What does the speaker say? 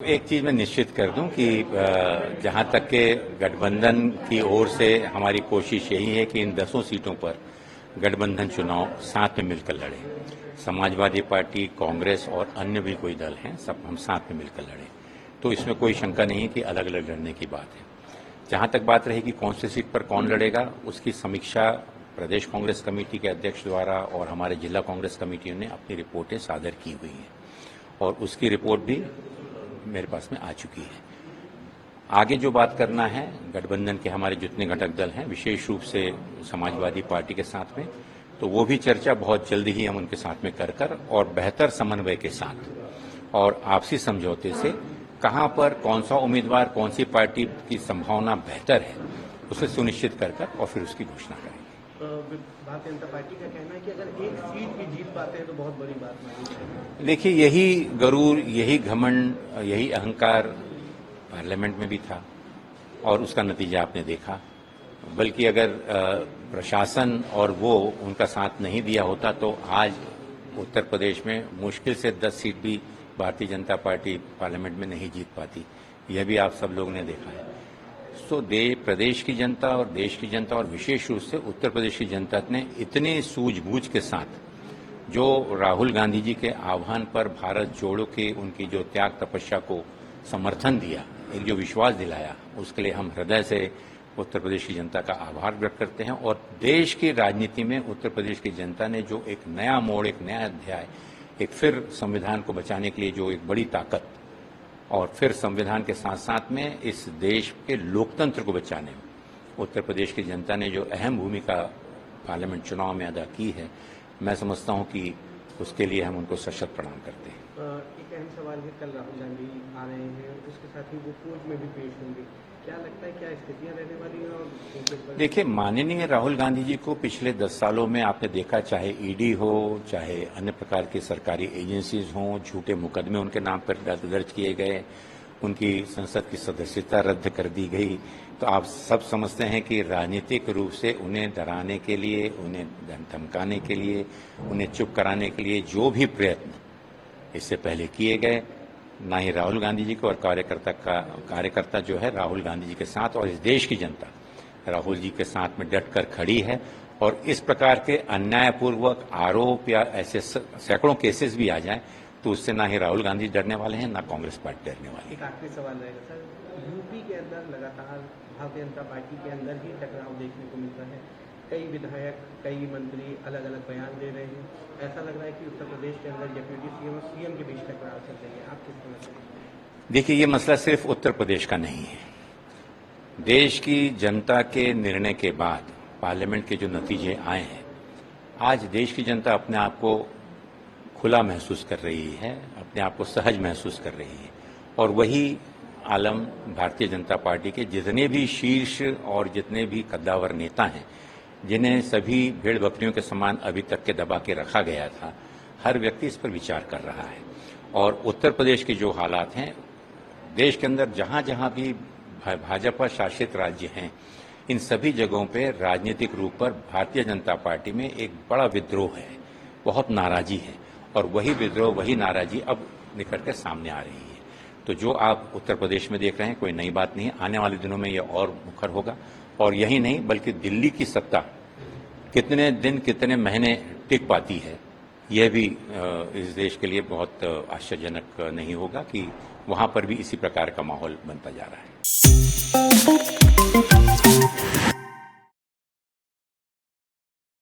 एक चीज मैं निश्चित कर दूं कि जहां तक के गठबंधन की ओर से हमारी कोशिश यही है कि इन 10 सीटों पर गठबंधन चुनाव साथ में मिलकर लड़े। समाजवादी पार्टी, कांग्रेस और अन्य भी कोई दल हैं, सब हम साथ में मिलकर लड़े। तो इसमें कोई शंका नहीं है कि अलग अलग लड़ने की बात है। जहां तक बात रही कि कौन सी सीट पर कौन लड़ेगा, उसकी समीक्षा प्रदेश कांग्रेस कमेटी के अध्यक्ष द्वारा और हमारे जिला कांग्रेस कमेटियों ने अपनी रिपोर्टें सादर की हुई हैं और उसकी रिपोर्ट भी मेरे पास में आ चुकी है। आगे जो बात करना है, गठबंधन के हमारे जितने घटक दल हैं, विशेष रूप से समाजवादी पार्टी के साथ में, तो वो भी चर्चा बहुत जल्दी ही हम उनके साथ में कर और बेहतर समन्वय के साथ और आपसी समझौते से कहां पर कौन सा उम्मीदवार, कौन सी पार्टी की संभावना बेहतर है, उसे सुनिश्चित कर और फिर उसकी घोषणा करेंगे। भारतीय जनता पार्टी का कहना है कि अगर एक सीट भी जीत पाते हैं तो बहुत बड़ी बात मानी जाएगी। देखिए, यही गरूर, यही घमंड, यही अहंकार पार्लियामेंट में भी था और उसका नतीजा आपने देखा। बल्कि अगर प्रशासन और वो उनका साथ नहीं दिया होता तो आज उत्तर प्रदेश में मुश्किल से 10 सीट भी भारतीय जनता पार्टी पार्लियामेंट में नहीं जीत पाती। यह भी आप सब लोगों ने देखा है। तो प्रदेश की जनता और देश की जनता और विशेष रूप से उत्तर प्रदेश की जनता ने इतने सूझबूझ के साथ जो राहुल गांधी जी के आह्वान पर भारत जोड़ो के उनकी जो त्याग तपस्या को समर्थन दिया, एक जो विश्वास दिलाया, उसके लिए हम हृदय से उत्तर प्रदेश की जनता का आभार व्यक्त करते हैं। और देश की राजनीति में उत्तर प्रदेश की जनता ने जो एक नया मोड़, एक नया अध्याय, एक फिर संविधान को बचाने के लिए जो एक बड़ी ताकत और फिर संविधान के साथ साथ में इस देश के लोकतंत्र को बचाने में उत्तर प्रदेश की जनता ने जो अहम भूमिका पार्लियामेंट चुनाव में अदा की है, मैं समझता हूं कि उसके लिए हम उनको सशक्त प्रणाम करते हैं। एक अहम सवाल है, कल राहुल गांधी आ रहे हैं, उसके साथ ही वो कोर्ट में भी पेश होंगे। क्या लगता है, क्या स्थितियां रहने वाली हैं? और देखिए, माननीय राहुल गांधी जी को पिछले 10 सालों में आपने देखा, चाहे ईडी हो, चाहे अन्य प्रकार की सरकारी एजेंसीज हों, झूठे मुकदमे उनके नाम पर दर्ज किए गए, उनकी संसद की सदस्यता रद्द कर दी गई। तो आप सब समझते हैं कि राजनीतिक रूप से उन्हें डराने के लिए, उन्हें धमकाने के लिए, उन्हें चुप कराने के लिए जो भी प्रयत्न इससे पहले किए गए, ना ही राहुल गांधी जी को और कार्यकर्ता जो है राहुल गांधी जी के साथ और इस देश की जनता राहुल जी के साथ में डटकर खड़ी है। और इस प्रकार के अन्यायपूर्वक आरोप या ऐसे सैकड़ों केसेस भी आ जाएं तो उससे ना ही राहुल गांधी डरने वाले हैं, ना कांग्रेस पार्टी डरने वाली है। एक आखिरी सवाल रहेगा सर, यूपी के अंदर लगातार भारतीय जनता पार्टी के अंदर ही टकराव देखने को मिलता है। कई विधायक, कई मंत्री अलग अलग बयान दे रहे हैं। ऐसा लग रहा है कि उत्तर प्रदेश के अंदर डिप्टी सीएम और सीएम के बीच टकराव चल रही है। आप किस तरह से? देखिए, ये मसला सिर्फ उत्तर प्रदेश का नहीं है। देश की जनता के निर्णय के बाद पार्लियामेंट के जो नतीजे आए हैं, आज देश की जनता अपने आप को खुला महसूस कर रही है, अपने आप को सहज महसूस कर रही है। और वही आलम भारतीय जनता पार्टी के जितने भी शीर्ष और जितने भी कद्दावर नेता हैं, जिन्हें सभी भेड़ बकरियों के समान अभी तक के दबा के रखा गया था, हर व्यक्ति इस पर विचार कर रहा है। और उत्तर प्रदेश के जो हालात हैं, देश के अंदर जहां जहां भी भाजपा शासित राज्य हैं, इन सभी जगहों पे राजनीतिक रूप पर भारतीय जनता पार्टी में एक बड़ा विद्रोह है, बहुत नाराजी है। और वही विद्रोह, वही नाराजी अब निकल कर सामने आ रही है। तो जो आप उत्तर प्रदेश में देख रहे हैं, कोई नई बात नहीं है। आने वाले दिनों में यह और मुखर होगा। और यही नहीं, बल्कि दिल्ली की सत्ता कितने दिन, कितने महीने टिक पाती है, यह भी इस देश के लिए बहुत आश्चर्यजनक नहीं होगा कि वहां पर भी इसी प्रकार का माहौल बनता जा रहा है।